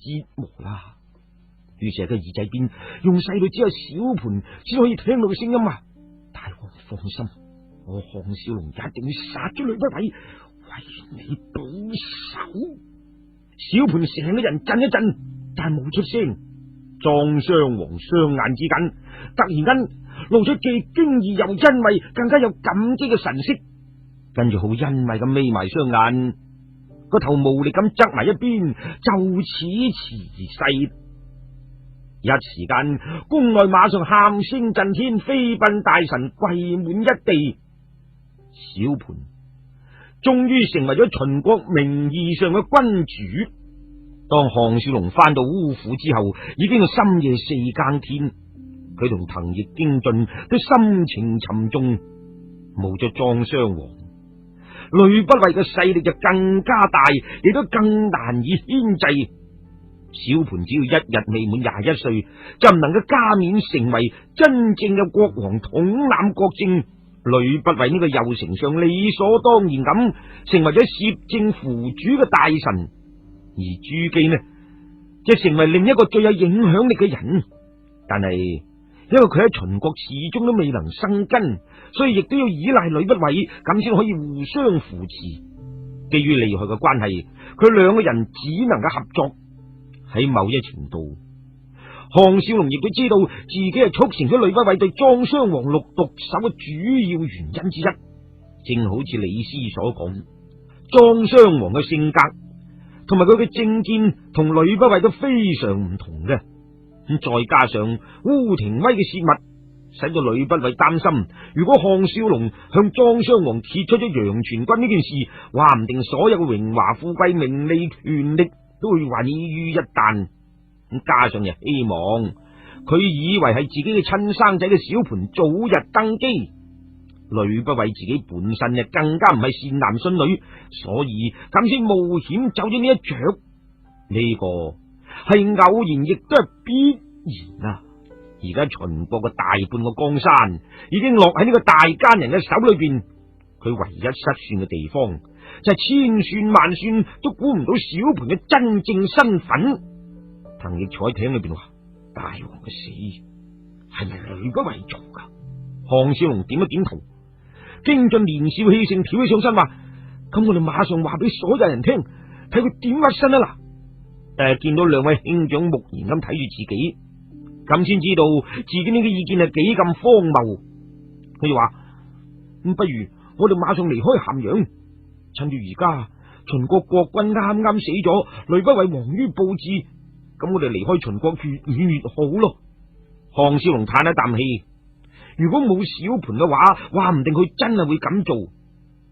折磨啦。於是喺個耳仔邊用細到只有小盤先可以聽到嘅聲音啊！大王放心，我項少龍一定要殺咗呂不韋，為你報仇。小盤成個人震一震，但冇出聲。莊襄王雙眼之間突然間露出既驚異又欣慰，更加有感激嘅神色，跟住好欣慰咁眯埋雙眼，個頭無力咁側埋一邊，就此辭世。一時間，宮內馬上喊聲震天，飛奔大臣跪滿一地。小盤終於成為咗秦國名義上嘅君主。當項少龍翻到烏府之後，已經深夜4更天，佢同滕毅、荊晉都心情沉重。冇咗莊襄王，呂不韋嘅勢力就更加大，亦都更難以牽制。小盤只要一日未滿21歲，就唔能夠加冕成為真正嘅國王，統攬國政。呂不韋呢個右丞相理所當然咁成為咗攝政扶主嘅大臣，而朱姬呢，就成為另一個最有影響力嘅人。但係因為佢喺秦國始終都未能生根，所以亦都要依賴呂不韋，咁先可以互相扶持。基於利害嘅關係，佢兩個人只能夠合作。喺某一程度，項少龍亦都知道自己係促成咗呂不韋對莊襄王6毒手嘅主要原因之一。正好似李斯所講，莊襄王嘅性格同埋佢嘅政見同呂不韋都非常唔同嘅。咁再加上烏廷威嘅洩密，使到呂不韋擔心，如果項少龍向莊襄王揭出咗陽泉軍呢件事，話唔定所有嘅榮華富貴、名利權力都會毀於一旦。咁加上又希望佢以為係自己嘅親生仔嘅小盤早日登基，呂不韋自己本身就更加唔係善男信女，所以咁先冒險走咗呢一着。呢個係偶然，亦都係必然啊！而家秦國嘅大半個江山已經落喺呢個大奸人嘅手裏邊，佢唯一失算嘅地方就係千算萬算都估唔到小盤嘅真正身份。滕毅坐喺艇裏邊話：大王嘅死係咪呂不韋做噶？項少龍點一點頭。荊晉年少氣盛，跳起上身話：咁我哋馬上話俾所有人聽，睇佢點屈身啊！嗱，見到兩位兄長木然咁睇住自己，咁先知道自己呢個意見係幾咁荒謬。佢就話：咁不如我哋馬上離開咸陽，趁住而家秦國國君啱啱死咗，呂不韋亡於暴治，咁我哋離開秦國越遠越好咯。項少龍嘆一啖氣，如果冇小盤嘅話，話唔定佢真係會咁做。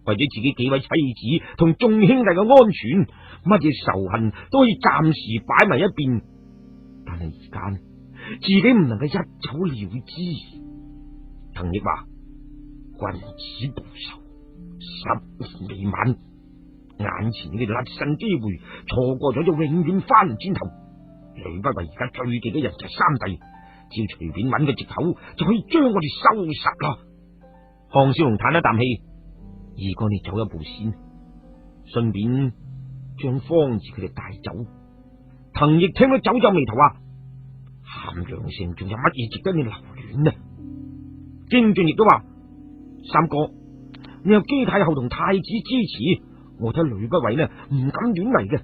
為咗自己幾位妻子同眾兄弟嘅安全，乜嘢仇恨都可以暫時擺埋一邊。但係而家自己唔能夠一走了之。滕毅話：君子報仇，10年未晚，眼前呢個甩身機會錯過咗就永遠翻唔轉頭。呂不韋而家最忌嘅人就係三弟，只要隨便揾個藉口就可以將我哋收拾啦。項少龍嘆一啖氣：二哥你走一步先，順便將方子佢哋帶走。滕毅聽到皺皺眉頭話：咸陽城仲有乜嘢值得你留戀呢？荊晉亦都話：三哥，你有姬太后同太子支持，我睇呂不韋呢唔敢亂嚟嘅。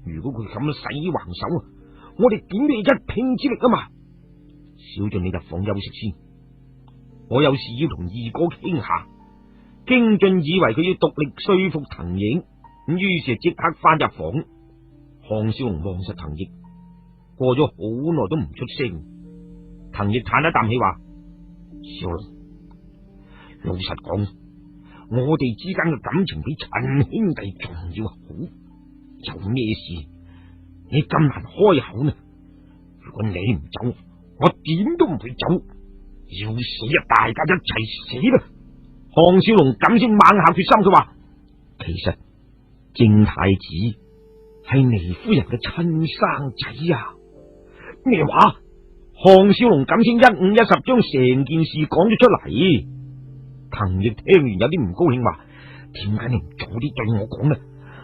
如果佢咁使橫手，我哋點俾一拼之力啊嘛！小晉你入房休息先，我有事要同二哥傾下。荊晉以為佢要獨力說服滕毅，咁於是即刻翻入房。項少龍望實滕毅，過咗好耐都唔出聲。滕毅嘆一啖氣話：少龍，老實講，我哋之間嘅感情比親兄弟仲要好，有咩事你咁難開口呢？如果你唔走，我點都唔會走，要死啊！大家一齊死啦！項少龍咁先猛下決心，佢話：其實正太子係禰夫人嘅親生仔啊！咩話？項少龍咁先一五一十將成件事講咗出嚟。滕毅聽完有啲唔高興，話：點解你唔早啲對我講呢？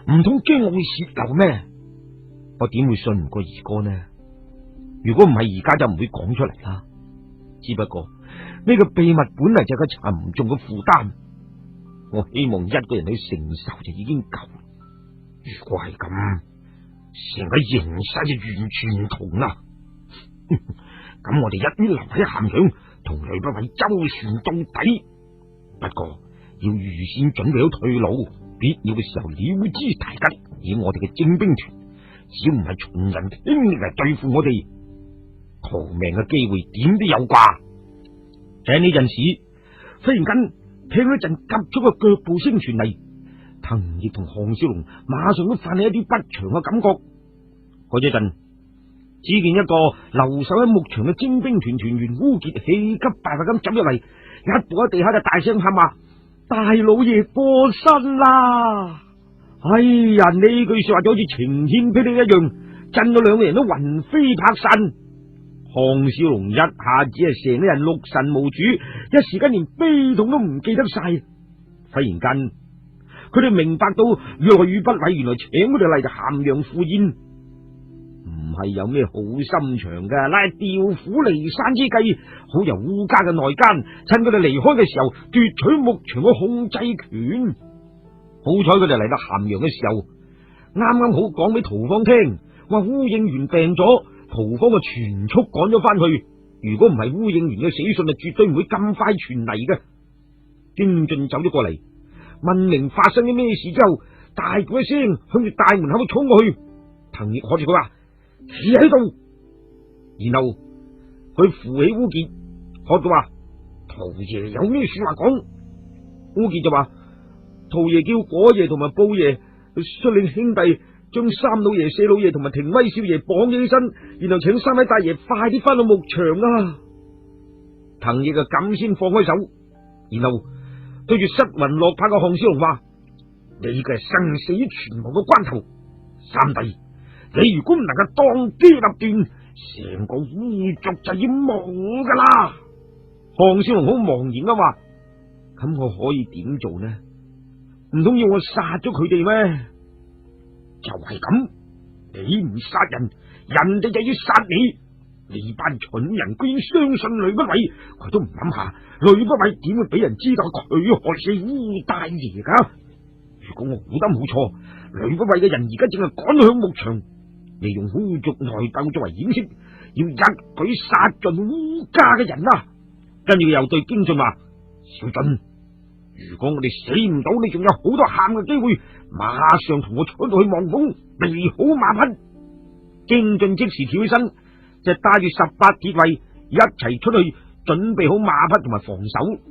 唔通驚我會泄漏咩？我點會信唔過二哥呢？如果唔係而家就唔會講出嚟啦。只不過呢個秘密本嚟就係個沉重嘅負擔，我希望一個人去承受就已經夠。如果係咁，成個形勢就完全唔同啦。咁我哋一於留喺咸陽，同呂不韋周旋到底。不過要預先準備好退路，必要嘅時候了之大吉。以我哋嘅精兵團，只要唔係從人傾力嚟對付我哋，逃命嘅機會點都有啩。就喺呢陣時，忽然間聽一陣急促嘅腳步聲傳嚟，藤亦同項少龍馬上都泛起一啲不祥嘅感覺。嗰一陣，只見一個留守喺牧場嘅精兵團團員烏傑氣急敗壞咁走入嚟，一步喺地下就大聲喊話：大老爺過身啦！哎呀，呢句說話就好似晴天霹靂一樣，震到兩個人都魂飛魄散。項少龍一下子係成個人六神無主，一時間連悲痛都唔記得晒。忽然間，佢哋明白到呂不韋原來請佢哋嚟就咸陽赴宴，唔係有咩好心腸噶，乃係調虎離山之計，好由烏家嘅內奸趁佢哋離開嘅時候奪取牧場嘅控制權。好彩佢哋嚟到咸陽嘅時候，啱啱好講俾屠方聽，話烏應元病咗，屠方就全速趕咗翻去。如果唔係烏應元嘅死訊，就絕對唔會咁快傳嚟嘅。京俊走咗過嚟，問明發生咗咩事之後，大叫一聲向住大門口衝過去。藤亦喝住佢話：企喺度。然後佢扶起烏傑，喝到話：屠爺有咩說話講？烏傑就話：屠爺叫果爺同埋布爺率領兄弟將三老爺、四老爺同埋廷威少爺綁起身，然後請三位大爺快啲翻到牧場啊！藤亦咁先放開手，然後對住失魂落魄嘅項少龍話：你嘅係生死存亡嘅關頭，三弟，你如果唔能夠當機立斷，成個烏族就要冇噶啦！項少龍好茫然啊，話：咁我可以點做呢？唔通要我殺咗佢哋咩？就係咁，你唔殺人，人哋就要殺你。呢班蠢人居然相信呂不韋，佢都唔諗下呂不韋點會俾人知道佢害死烏大爺噶？如果我估得冇錯，呂不韋嘅人而家正係趕向牧場，利用烏族內鬥作為掩飾，要一舉殺盡烏家嘅人啊！跟住又對京俊話：小俊，如果我哋死唔到，你仲有好多喊嘅機會，馬上同我出到去望風，備好馬匹。京俊即時跳起身，就帶住18鐵衛一齊出去準備好馬匹同埋防守。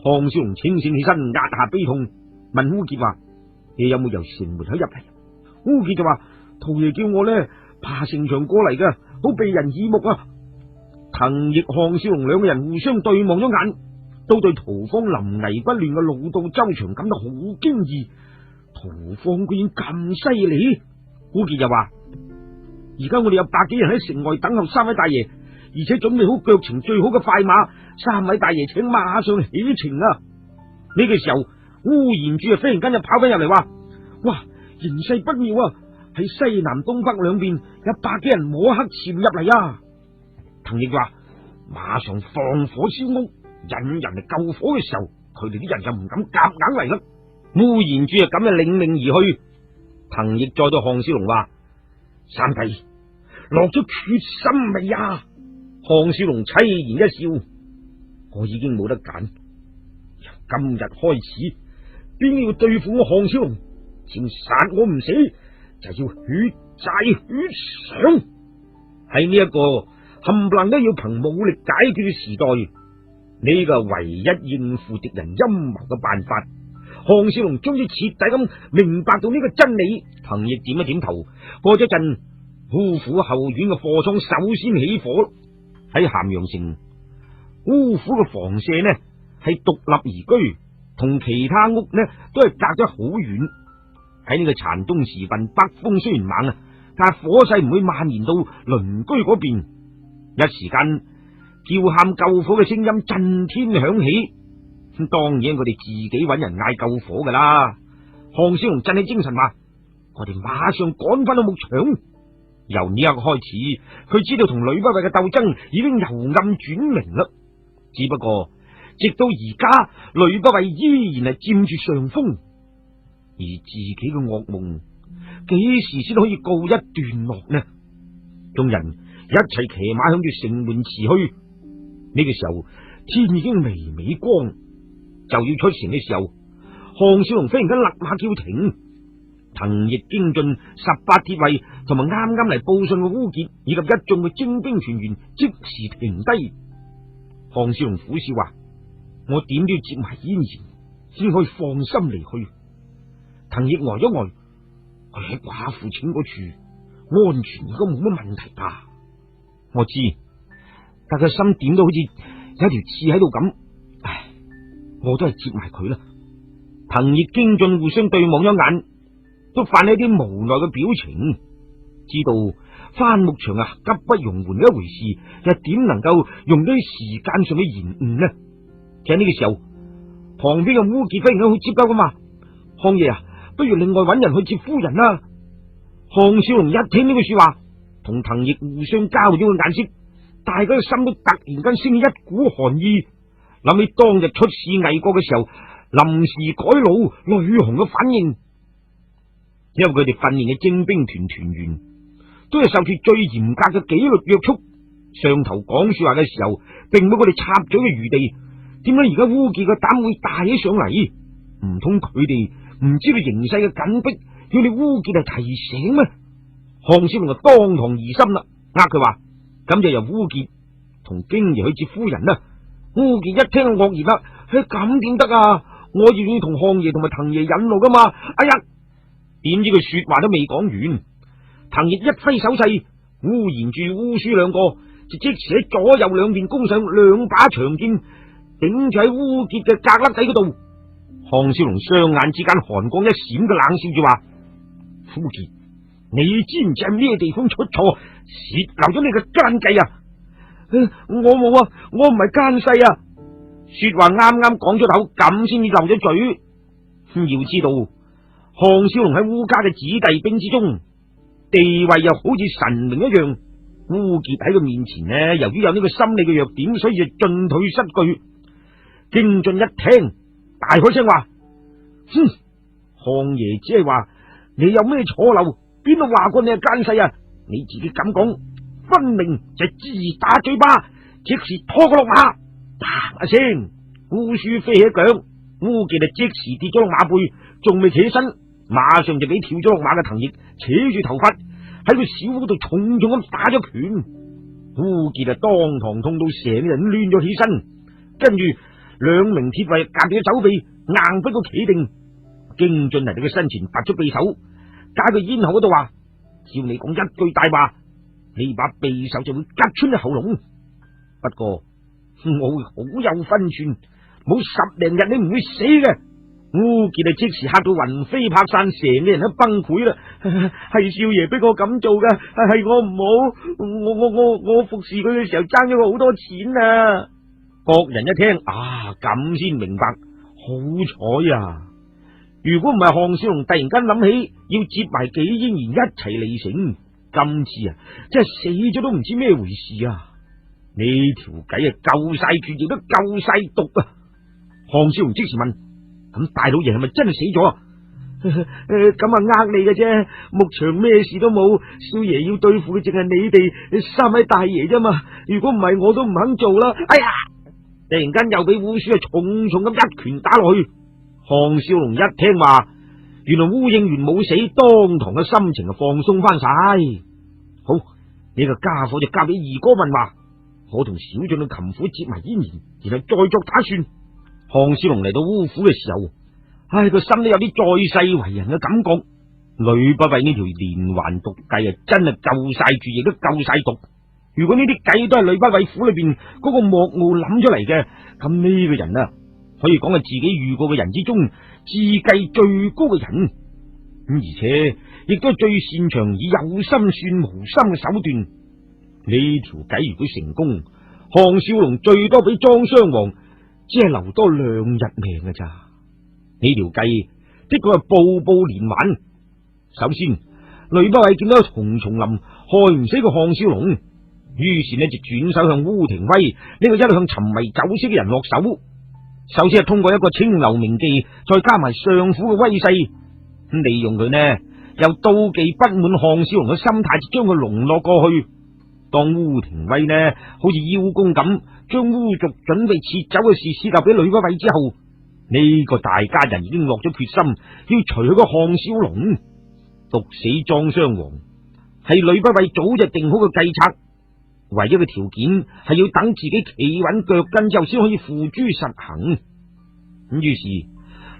項少龍清醒起身，壓下悲痛，問烏傑話：你有冇由城門口入嚟？烏傑就話：屠爺叫我呢爬城牆過嚟嘅，好避人耳目啊！藤亦、項少龍兩個人互相對望咗眼，都對屠方臨危不亂嘅老道周詳感到好驚異。屠方居然咁犀利！烏傑就話：而家我哋有100幾人喺城外等候三位大爺，而且準備好腳程最好嘅快馬，三位大爺請馬上起程啊！呢個時候，烏延柱忽然間就跑翻入嚟話：哇，形勢不妙啊！喺西南東北兩邊有100幾人摸黑潛入嚟啊！藤亦話：馬上放火燒屋，引人嚟救火嘅時候，佢哋啲人就唔敢夾硬嚟啦。烏延柱就咁就領命而去。藤亦再對項少龍話：三弟，落咗決心未啊？項少龍凄然一笑：我已經冇得揀，由今日開始，邊要對付我項少龍，只要殺我唔死，就要血債血償。喺呢一個冚唪唥都要憑武力解決嘅時代，呢個唯一應付敵人陰謀嘅辦法，項少龍終於徹底咁明白到呢個真理。藤亦點一點頭。過咗陣，烏府後院嘅貨倉首先起火。喺咸陽城，烏府嘅房舍呢係獨立而居，同其他屋呢都係隔得好遠。喺呢個殘冬時分，北風雖然猛啊，但係火勢唔會蔓延到鄰居嗰邊。一時間叫喊救火嘅聲音震天響起，咁當然佢哋自己揾人嗌救火噶啦。項少龍振起精神話：我哋馬上趕翻到牧場。由呢一刻開始，佢知道同呂不韋嘅鬥爭已經由暗轉明啦。只不過直到而家，呂不韋依然係佔住上風，而自己嘅噩夢幾時先可以告一段落呢？眾人一齊騎馬向住城門馳去。呢個時候天已經微微光，就要出城嘅時候，項少龍忽然間勒馬叫停。藤易經進、18鐵衛同埋啱啱嚟報信嘅烏傑以及一眾嘅精兵全員即時停低。項少龍苦笑話：我點都要接埋嫣然先可以放心離去。藤易呆一呆，佢喺寡婦請嗰處安全應該冇乜問題吧？我知，但佢心點都好似有條刺喺度咁。唉，我都係接埋佢啦。藤易經進互相對望咗眼，都泛起啲無奈嘅表情，知道翻牧場啊急不容緩嘅一回事，又點能夠用啲時間上嘅延誤呢？就喺呢個時候，旁邊嘅烏傑忽然間去接鳩噶嘛，項爺啊，不如另外揾人去接夫人啦。項少龍一聽呢句說話，同藤易互相交咗個眼色，大家嘅心都突然間升起一股寒意，諗起當日出使魏國嘅時候，臨時改老呂紅嘅反應。因為佢哋訓練嘅精兵團團員都係受住最嚴格嘅紀律約束，上頭講說話嘅時候，並冇佢哋插嘴嘅餘地。點解而家烏傑嘅膽會大起上嚟？唔通佢哋唔知道形勢嘅緊迫，要你烏傑嚟提醒咩？項少龍就當堂疑心啦，佢話咁就由烏傑同京爺去接夫人啦。烏傑一聽愕然啦，咁點得啊？我要同項爺同埋藤爺引路噶嘛？哎呀！點知佢說話都未講完，藤易一揮手勢，烏延住烏書兩個就即時喺左右兩邊攻上兩把長劍，頂住喺烏傑嘅格旯底嗰度。項少龍雙眼之間寒光一閃，嘅冷笑住話：烏傑，你知唔知係咩地方出錯，泄漏咗你嘅奸計啊？我冇啊，我唔係奸細啊！說話啱啱講出口，咁先至漏咗嘴。要知道，項少龍喺烏家嘅子弟兵之中，地位又好似神明一樣。烏傑喺佢面前呢，由於有呢個心理嘅弱點，所以就進退失據。京進一聽，大開聲話：項爺只係話你有咩錯漏，邊度話過你係奸細啊？你自己咁講，分明就自打嘴巴，即時拖佢落馬。啪一聲，烏書飛起一腳，烏傑就即時跌咗落馬背，仲未起身，馬上就俾跳咗落馬嘅藤易扯住頭髮喺佢小腹度重重咁打咗拳。烏傑就當堂痛到成個人亂咗起身，跟住兩名鐵衛夾住佢手臂，硬逼佢企定。京進嚟到佢身前拔出匕首，加佢咽喉嗰度話：照你講一句大話，呢把匕首就會拮穿你喉嚨。不過我會好有分寸，冇10零日你唔會死嘅。烏傑啊，即時嚇到魂飛魄散，成個人都崩潰啦。係少爺逼我咁做噶，係我唔好，我服侍佢嘅時候爭咗佢好多錢啊！各人一聽啊，咁先明白，好彩啊！如果唔係項少龍突然間諗起要接埋紀嫣然一齊離城，今次啊真係死咗都唔知咩回事啊！呢條計啊夠晒絕，亦都夠晒毒啊！項少龍即時問：咁大老爺係咪真係死咗啊？咁啊你嘅啫，牧場咩事都冇，少爺要對付嘅淨係你哋三位大爺啫嘛。如果唔係我都唔肯做啦。哎呀！突然間又俾烏書啊重重咁一拳打落去。項少龍一聽話，原來烏應元冇死，當堂嘅心情就放鬆翻晒。好，呢個家伙就交俾二哥問話，我同小將嘅擒虎接埋嫣然，然後再作打算。項少龍嚟到烏府嘅時候，個心都有啲再世為人嘅感覺。呂不韋呢條連環毒計啊，真係夠晒絕，亦都夠晒毒。如果呢啲計都係呂不韋府裏邊嗰個莫傲諗出嚟嘅，咁呢個人啊，可以講係自己遇過嘅人之中智計最高嘅人。而且亦都係最擅長以有心算無心嘅手段。呢條計如果成功，項少龍最多比莊襄王只係留多2日命㗎咋。呢條計的確係步步連環。首先，呂不韋見到熊叢林害唔死個項少龍，於是呢就轉手向烏廷威呢個一向沉迷酒色嘅人落手。首先係通過一個青樓名妓，再加埋相府嘅威勢，利用佢呢又妒忌不滿項少龍嘅心態，就將佢籠絡過去。當烏廷威呢好似邀功咁，將烏族準備撤走嘅事泄漏俾呂不韋之後，呢個大家人已經落咗決心，要除去個項少龍，毒死莊襄王，係呂不韋早就定好嘅計策。唯一嘅條件係要等自己企穩腳跟之後，先可以付諸實行。咁於是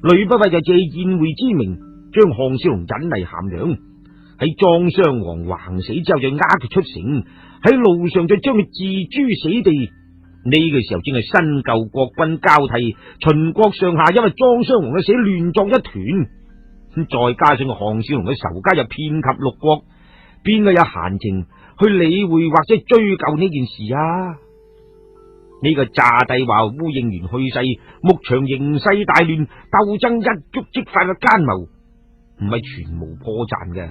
呂不韋就借宴會之名，將項少龍引嚟咸陽。喺莊襄王橫死之後，就押佢出城，喺路上就將佢置諸死地。呢個時候正係新舊國君交替，秦國上下因為莊襄王嘅死亂作一團。再加上個項少龍嘅仇家又遍及六國，邊個有閒情去理會或者追究呢件事啊？呢個詐帝話烏應元去世，牧場形勢大亂，鬥爭一觸即發嘅奸謀，唔係全無破綻嘅。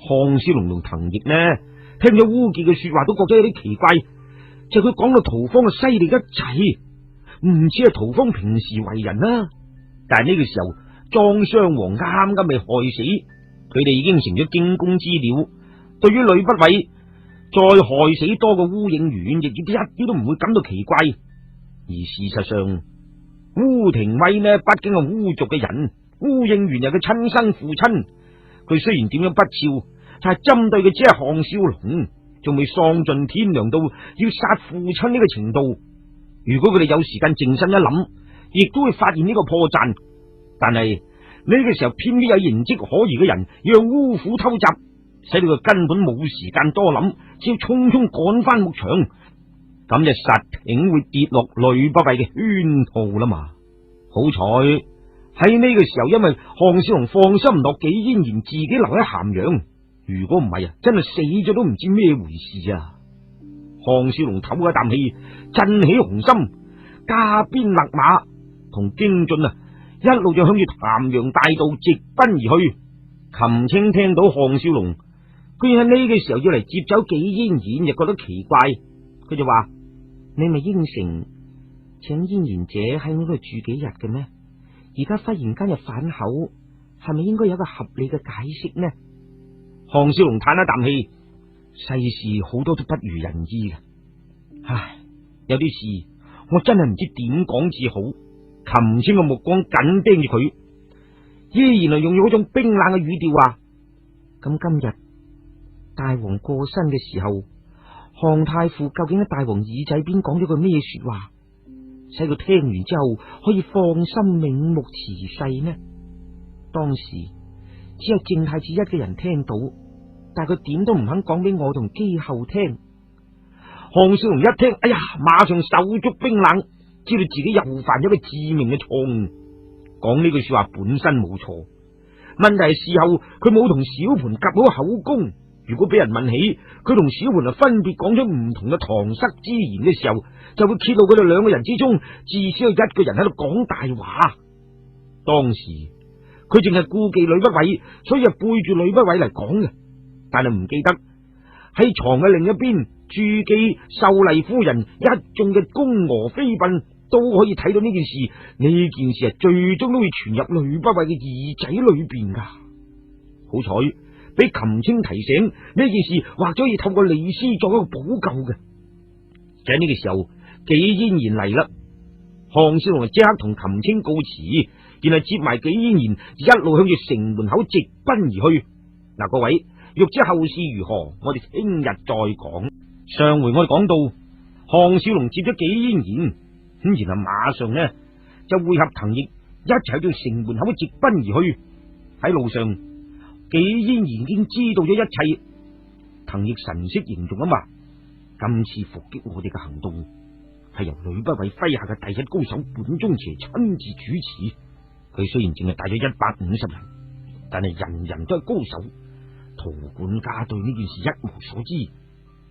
項少龍同滕奕呢，聽咗烏傑嘅說話，都覺得有啲奇怪，就佢講到屠方嘅犀利得滯，唔似係屠方平時為人啦。但係呢個時候，莊襄王啱啱被害死，佢哋已經成咗驚弓之鳥。對於呂不韋再害死多個烏應元，亦一啲都唔會感到奇怪。而事實上，烏廷威呢，畢竟係烏族嘅人，烏應元係佢親生父親。佢雖然點樣不肖，但係針對嘅只係項少龍，仲未喪盡天良到要殺父親呢個程度。如果佢哋有時間靜心一諗，亦都會發現呢個破綻。但係呢個時候，偏偏有形跡可疑嘅人讓烏虎偷襲，使到佢根本冇時間多諗，只要匆匆趕翻牧場，咁就實挺會跌落呂不韋嘅圈套啦嘛。好彩喺呢個時候，因為項少龍放心唔落紀嫣然自己留喺咸陽，如果唔係啊，真係死咗都唔知咩回事啊！項少龍唞一啖氣，振起雄心，加鞭勒馬，同京進一路就向住咸陽大道直奔而去。秦青聽到項少龍居然喺呢個時候要嚟接走紀嫣然，就覺得奇怪。佢就話：你咪應承請嫣然姐喺呢度住幾日嘅咩？而家忽然間又反口，係咪應該有個合理嘅解釋呢？項少龍嘆一啖氣，世事好多都不如人意嘅。唉，有啲事我真係唔知點講至好。秦青嘅目光緊盯住佢，依然係用咗嗰種冰冷嘅語調話：咁今日大王過身嘅時候，項太傅究竟喺大王耳仔邊講咗句咩說話，使佢聽完之後可以放心瞑目辭世呢？當時只有靜太子一個人聽到，但係佢點都唔肯講俾我同姬后聽。項少龍一聽，哎呀，馬上手足冰冷，知道自己又犯咗個致命嘅錯誤。講呢句說話本身冇錯，問題係事後佢冇同小盤夾好口供。如果俾人問起佢同小盤分別講咗唔同嘅搪塞之言嘅時候，就會揭露佢哋兩個人之中至少有一個人喺度講大話。當時佢淨係顧忌呂不韋，所以係背住呂不韋嚟講嘅。但係唔記得喺床嘅另一邊，駐記秀麗夫人一眾嘅宮娥妃嬪都可以睇到呢件事。呢件事係最終都會傳入呂不韋嘅耳仔裏邊噶。好彩俾秦青提醒，呢件事或者可以透過李斯作一個補救嘅。就喺呢個時候，紀嫣然嚟啦。項少龍就即刻同秦青告辭，然後接埋紀嫣然一路向住城門口直奔而去。嗱，各位欲知後事如何，我哋聽日再講。上回我哋講到項少龍接咗紀嫣然，咁然後馬上呢就會合滕奕一齊向城門口直奔而去。喺路上，紀嫣然已經知道咗一切。滕奕神色凝重啊嘛，今次伏擊我哋嘅行動係由呂不韋麾下嘅第一高手管中邪親自主持。佢雖然淨係帶咗150人，但係人人都係高手。陶管家對呢件事一無所知，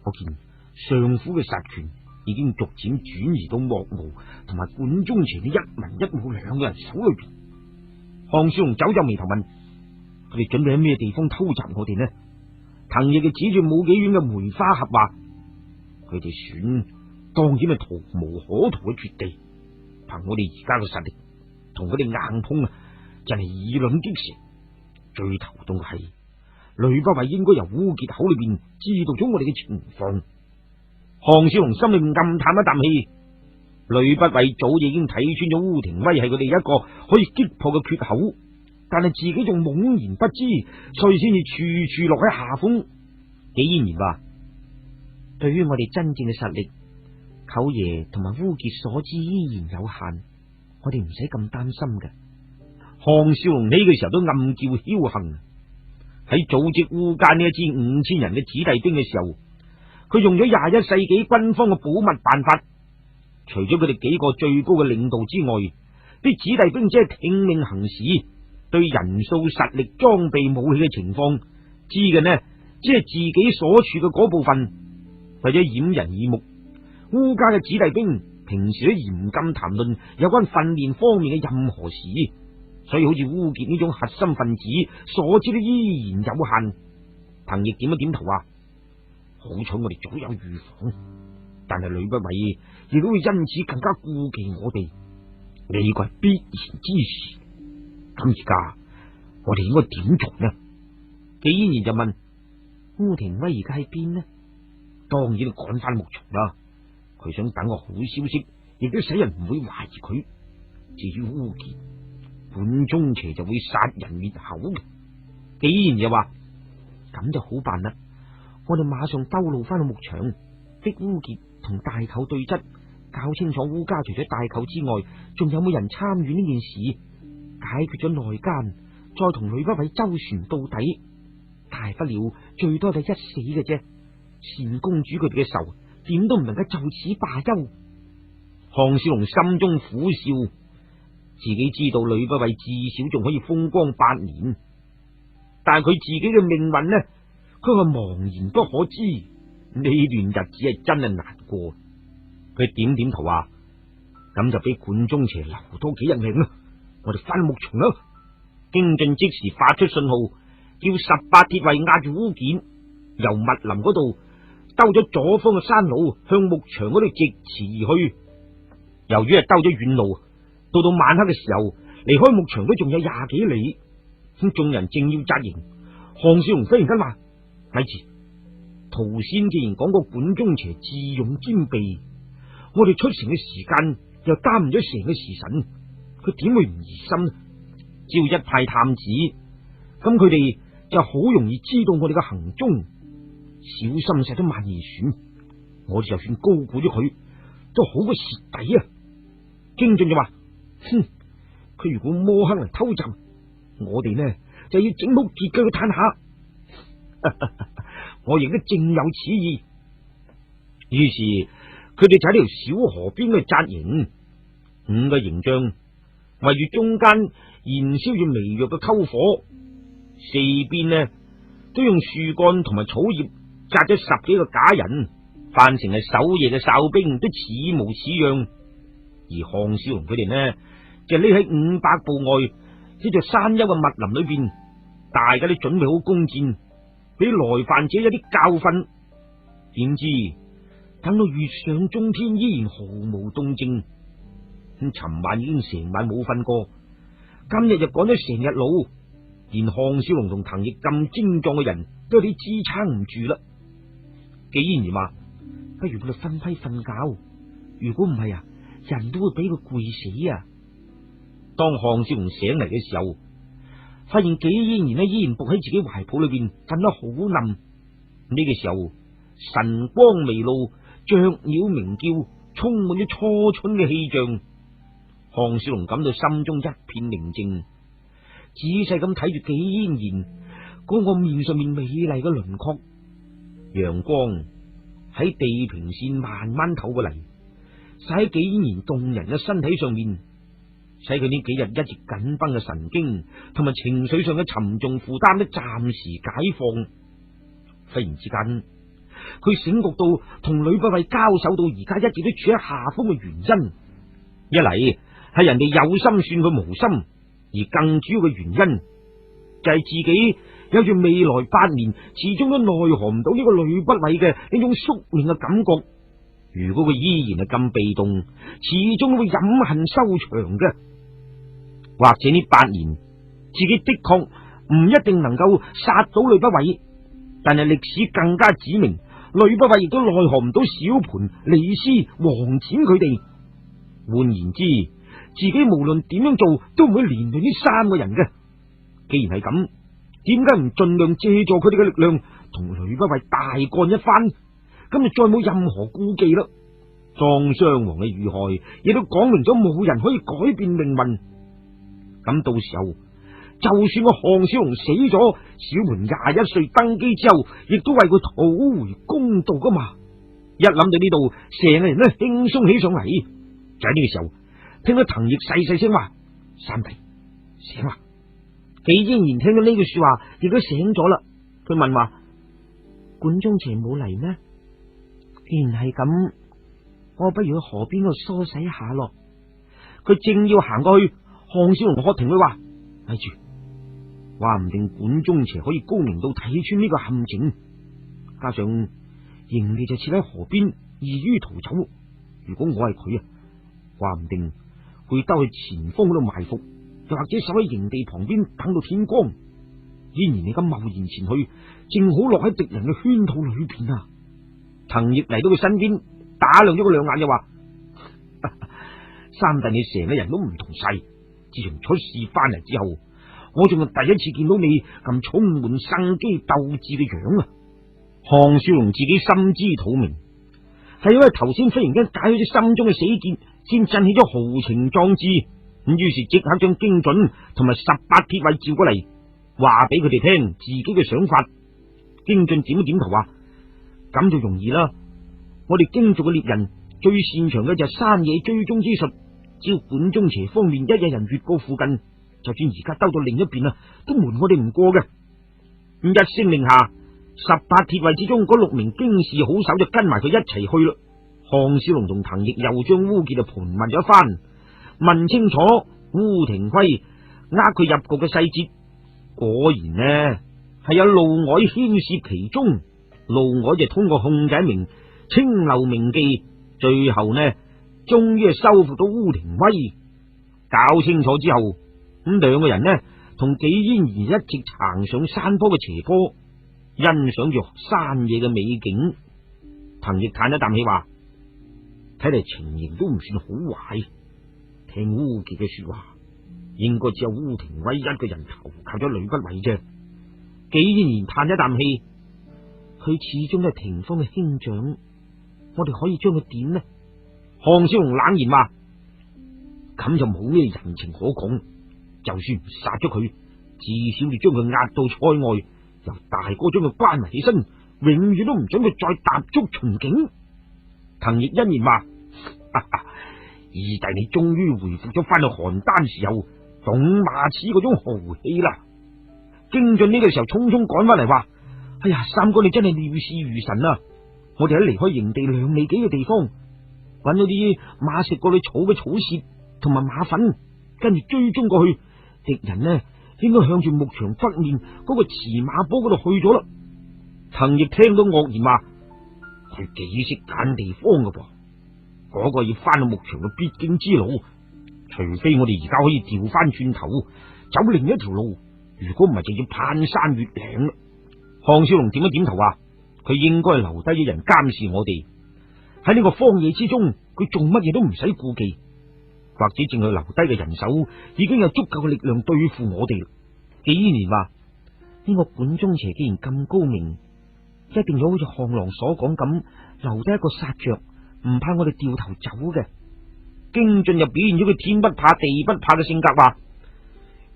可見上府嘅殺權已經逐漸轉移到莫無同埋管中邪嘅一文一武兩個人手裏邊。項少龍皺皺眉頭問：佢哋準備喺咩地方偷襲我哋呢？藤亦就指住冇幾遠嘅梅花峽話：佢哋選當然係逃無可逃嘅絕地，憑我哋而家嘅實力，同佢哋硬碰啊，真係以卵擊石。最頭痛嘅係呂不韋應該由烏傑口裏邊知道咗我哋嘅情況。項少龍心裏暗嘆一啖氣，呂不韋早已經睇穿咗烏廷威係佢哋一個可以擊破嘅缺口，但係自己仲懵然不知，所以先至處處落喺下風。紀嫣然話：對於我哋真正嘅實力，舅爺同埋烏傑所知依然有限，我哋唔使咁擔心嘅。項少龍呢個時候都暗叫僥倖。喺組織烏家呢一支5000人嘅子弟兵嘅時候，佢用咗21世紀軍方嘅保密辦法，除咗佢哋幾個最高嘅領導之外，啲子弟兵只係聽命行事，對人數、實力、裝備、武器嘅情況知嘅呢，只係自己所處嘅嗰部分。為咗掩人耳目，烏家嘅子弟兵平時都嚴禁談論有關訓練方面嘅任何事，所以好似烏傑呢種核心分子所知都依然有限。彭毅點一點頭話：好彩我哋早有預防，但係呂不韋亦都會因此更加顧忌我哋，呢個係必然之事。咁而家我哋應該點做呢？紀嫣然就問：烏廷威而家喺邊呢？當然趕翻牧場啦，佢想等個好消息，亦都使人唔會懷疑佢。至於烏傑，管中邪就會殺人滅口嘅。紀然就話：咁就好辦啦，我哋馬上兜路翻去牧場，逼烏傑同大舅對質，搞清楚烏家除咗大舅之外，仲有冇人參與呢件事，解決咗內奸，再同呂不韋周旋到底，大不了最多就一死嘅啫。單公主佢哋嘅仇，點都唔能夠就此罷休。項少龍心中苦笑，自己知道呂不韋至少仲可以風光8年，但係佢自己嘅命運呢，佢係茫然不可知。呢段日子係真係難過。佢點點頭話：咁就俾管中邪留多幾日命啦，我哋翻牧場啦。京進即時發出信號，叫18鐵衛壓住烏件，由密林嗰度兜咗左方嘅山路向牧場嗰度直馳而去。由於係兜咗遠路，到晚黑嘅時候，離開牧場都仲有20幾里。咁眾人正要紮營，項少龍忽然間話：咪住，陶仙既然講過管中邪智勇兼備，我哋出城嘅時間又耽誤咗成個時辰，佢點會唔疑心呢？只要一派探子，咁佢哋就好容易知道我哋嘅行蹤。小心使咗萬二選，我哋就算高估咗佢，都好過蝕底啊！京進就話：佢如果摸黑嚟偷襲，我哋呢就要整好結佢嘆下。我亦都正有此意。於是佢哋就喺條小河邊去紮營，5個營帳圍住中間燃燒住微弱嘅篝火，四邊呢都用樹幹同埋草葉紮咗10幾個假人，扮成係守夜嘅哨兵，都似模似樣。而項少龍佢哋呢就匿喺500步外呢座山丘嘅密林裏邊，大家都準備好弓箭，俾來犯者一啲教訓。點知等到月上中天，依然毫無動靜。咁尋晚已經成晚冇瞓過，今日就趕咗成日路，連項少龍同藤亦咁精壯嘅人都有啲支撐唔住啦。紀然話：不如我哋分批瞓覺，如果唔係啊，人都會俾佢攰死啊！當項少龍醒嚟嘅時候，發現紀然呢依然伏喺自己懷抱裏邊瞓得好冧。呢個時候晨光微露，雀鳥鳴叫，充滿咗初春嘅氣象。項少龍感到心中一片寧靜，仔細咁睇住紀然嗰個面上面美麗嘅輪廓。陽光喺地平線慢慢透過嚟，灑喺紀然動人嘅身體上面，使佢呢幾日一直緊繃嘅神經同埋情緒上嘅沉重負擔都暫時解放。忽然之間，佢醒覺到同呂不韋交手到而家一直都處喺下風嘅原因，一嚟係人哋有心算佢無心，而更主要嘅原因就係自己有住未來8年始終都奈何唔到呢個呂不韋嘅呢種宿命嘅感覺。如果佢依然係咁被動，始終都會飲恨收場嘅。或者呢8年，自己的確唔一定能夠殺到呂不韋，但係歷史更加指明，呂不韋亦都奈何唔到小盤、李斯、王翦佢哋。換言之，自己無論點樣做都唔會連累呢3個人嘅。既然係咁，點解唔盡量借助佢哋嘅力量同呂不韋大幹一番？咁就再冇任何顧忌啦。莊襄王嘅遇害亦都講明咗冇人可以改變命運。咁到時候，就算個項少龍死咗，小盤21歲登基之後，亦都為佢討回公道噶嘛。一諗到呢度，成個人都輕鬆起上嚟。就喺呢個時候，聽到滕奕細細聲話：三弟醒啦！紀嫣然聽到呢句說話，亦都醒咗啦。佢問話：管中邪冇嚟咩？既然係咁，我不如去河邊度梳洗下咯。佢正要行過去，項少龍喝停佢話：咪住，話唔定管中邪可以高明到睇穿呢個陷阱，加上營地就設喺河邊，易於逃走。如果我係佢啊，話唔定會兜去前方嗰度埋伏，又或者守喺營地旁邊等到天光。依然你咁貿然前去，正好落喺敵人嘅圈套裏邊啊！滕奕嚟到佢身邊，打量咗佢2眼，就話：三弟，你成個人都唔同晒。自從出事翻嚟之後，我仲係第一次見到你咁充滿生機鬥志嘅樣啊！項少龍自己心知肚明，係因為頭先忽然間解咗咗心中嘅死結，先振起咗豪情壯志。咁於是即刻將京準同埋18鐵衛召過嚟，話俾佢哋聽自己嘅想法。京準點一點頭話：咁就容易啦。我哋京族嘅獵人最擅長嘅就係山野追蹤之術，只要管中邪方面一有人越過附近，就算而家兜到另一邊啊，都瞞我哋唔過嘅。咁一聲令下，18鐵衛之中嗰6名京士好手就跟埋佢一齊去啦。項少龍同滕奕又將烏傑就盤問咗一番，問清楚烏廷輝佢入局嘅細節。果然呢係有陸靄牽涉其中，陸靄就通過控制一名青樓名妓，最後呢終於係收服到烏廷輝。搞清楚之後，咁2個人呢同紀嫣然一直行上山坡嘅斜坡，欣賞住山野嘅美景。滕奕嘆一啖氣話：睇嚟情形都唔算好壞。聽烏傑嘅說話，應該只有烏廷輝一個人投靠咗呂不韋啫。紀嫣然嘆一啖氣，佢始終都係廷芳嘅兄長，我哋可以將佢點呢？項少龍冷言話：咁就冇咩人情可講，就算唔殺咗佢，至少要將佢押到塞外，由大哥將佢關埋起身，永遠都唔准佢再踏足秦境。滕奕欣然話：二弟你終於回復咗翻去邯鄲時候董馬齒嗰種豪氣啦！京準呢個時候匆匆趕翻嚟話：哎呀，三哥你真係料事如神啊！我哋喺離開營地2里幾嘅地方，揾到啲馬食過嘅草嘅草屑同埋馬糞，跟住追蹤過去，敵人呢應該向住牧場北面嗰個池馬坡嗰度去咗啦。滕奕聽到愕然話：佢幾識揀地方噶噃？嗰個要翻到牧場嘅必經之路，除非我哋而家可以調翻轉頭走另一條路，如果唔係就要攀山越嶺啦。項少龍點一點頭話：佢應該留低咗人監視我哋，喺呢個荒野之中，佢做乜嘢都唔使顧忌，或者淨係留低嘅人手已經有足夠嘅力量對付我哋。紀嫣然話：呢個管中邪既然咁高明，一定要好似項郎所講咁留低一個殺着，唔怕我哋掉頭走嘅。京準又表現咗佢天不怕地不怕嘅性格，話：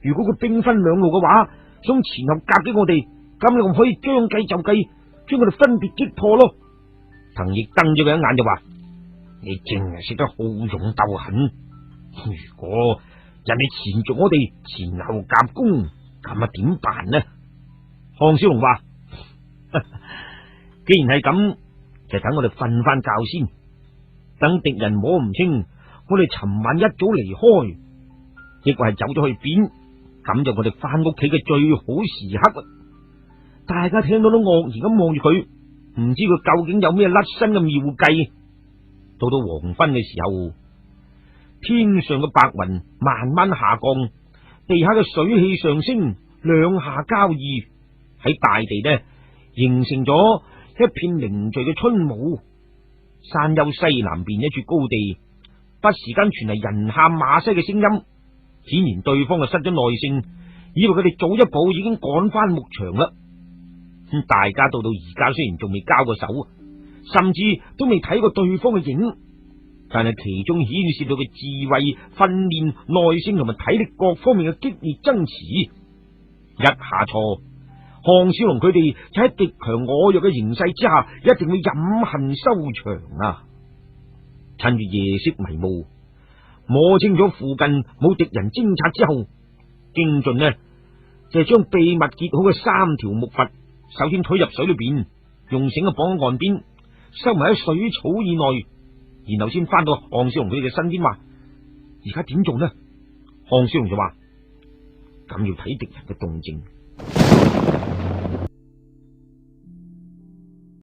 如果佢兵分2路嘅話，想前後夾擊我哋，咁你可以將計就計，將佢哋分別擊破咯。滕奕瞪咗佢一眼就話：你淨係識得好勇鬥狠，如果人哋纏住我哋前後夾攻，咁啊點辦呢？項少龍話：既然係咁，就等我哋瞓翻覺先，等敵人摸唔清我哋尋晚一早離開，亦或係走咗去邊，咁就我哋翻屋企嘅最好時刻啦。大家聽到都愕然咁望住佢，唔知佢究竟有咩甩身嘅妙計。到黃昏嘅時候，天上嘅白雲慢慢下降，地下嘅水氣上升，兩下交異，喺大地呢形成咗一片凝聚嘅春霧。山丘西南邊一處高地，不時間傳嚟人喊馬嘶嘅聲音，顯然對方係失咗耐性，以為佢哋早一步已經趕翻牧場啦。咁大家到而家雖然仲未交過手，甚至都未睇過對方嘅影，但係其中顯示到嘅智慧、訓練、耐性同埋體力各方面嘅激烈爭持。一下錯，項少龍佢哋就喺極強我弱嘅形勢之下，一定會飲恨收場啊！趁住夜色迷霧，摸清咗附近冇敵人偵察之後，經進呢就係將秘密結好嘅3條木筏，首先推入水裏邊，用繩綁喺岸邊，收埋喺水草以內，然後先翻到項少龍佢哋嘅身邊，話：而家點做呢？項少龍就話：咁要睇敵人嘅動靜。